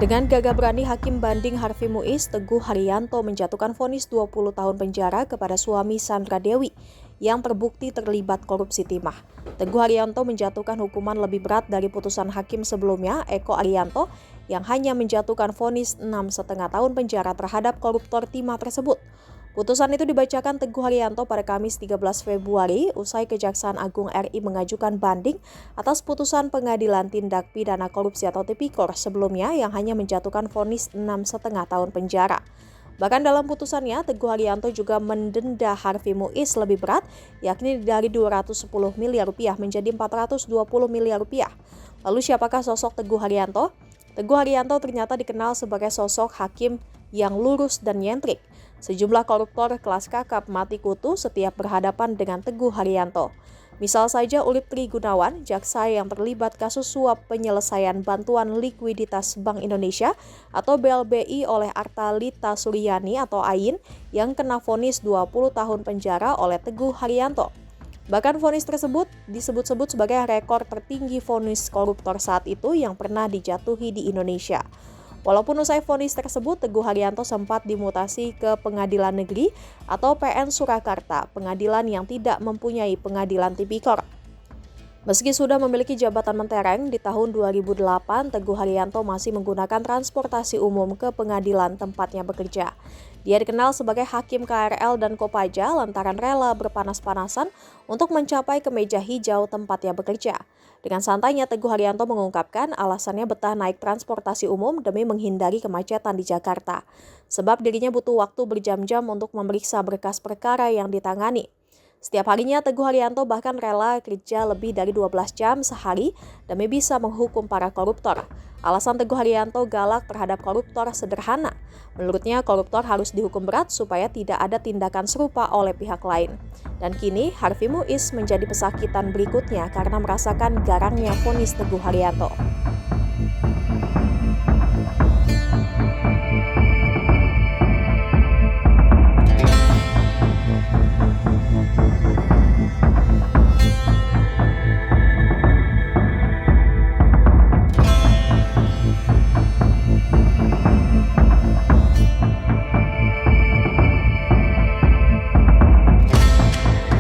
Dengan gagah berani Hakim Banding Harvey Muiz, Teguh Haryanto menjatuhkan vonis 20 tahun penjara kepada suami Sandra Dewi yang terbukti terlibat korupsi timah. Teguh Haryanto menjatuhkan hukuman lebih berat dari putusan hakim sebelumnya, Eko Arianto, yang hanya menjatuhkan vonis 6,5 tahun penjara terhadap koruptor timah tersebut. Putusan itu dibacakan Teguh Haryanto pada Kamis 13 Februari usai Kejaksaan Agung RI mengajukan banding atas putusan Pengadilan Tindak Pidana Korupsi atau Tipikor sebelumnya yang hanya menjatuhkan vonis 6,5 tahun penjara. Bahkan dalam putusannya, Teguh Haryanto juga mendenda Harvey Muiz lebih berat, yakni dari 210 miliar rupiah menjadi 420 miliar rupiah. Lalu siapakah sosok Teguh Haryanto? Teguh Haryanto ternyata dikenal sebagai sosok hakim yang lurus dan nyentrik. Sejumlah koruptor kelas kakap mati kutu setiap berhadapan dengan Teguh Haryanto. Misal saja Urip Tri Gunawan, jaksa yang terlibat kasus suap penyelesaian bantuan likuiditas Bank Indonesia atau BLBI oleh Artalita Suryani atau Ain yang kena vonis 20 tahun penjara oleh Teguh Haryanto. Bahkan vonis tersebut disebut-sebut sebagai rekor tertinggi vonis koruptor saat itu yang pernah dijatuhi di Indonesia. Walaupun usai vonis tersebut, Teguh Haryanto sempat dimutasi ke Pengadilan Negeri atau PN Surakarta, pengadilan yang tidak mempunyai pengadilan tipikor. Meski sudah memiliki jabatan mentereng, di tahun 2008 Teguh Haryanto masih menggunakan transportasi umum ke pengadilan tempatnya bekerja. Dia dikenal sebagai hakim KRL dan Kopaja lantaran rela berpanas-panasan untuk mencapai ke meja hijau tempatnya bekerja. Dengan santainya Teguh Haryanto mengungkapkan alasannya betah naik transportasi umum demi menghindari kemacetan di Jakarta. Sebab dirinya butuh waktu berjam-jam untuk memeriksa berkas perkara yang ditangani. Setiap harinya Teguh Haryanto bahkan rela kerja lebih dari 12 jam sehari demi bisa menghukum para koruptor. Alasan Teguh Haryanto galak terhadap koruptor sederhana. Menurutnya koruptor harus dihukum berat supaya tidak ada tindakan serupa oleh pihak lain. Dan kini Harvey Muiz menjadi pesakitan berikutnya karena merasakan garangnya vonis Teguh Haryanto.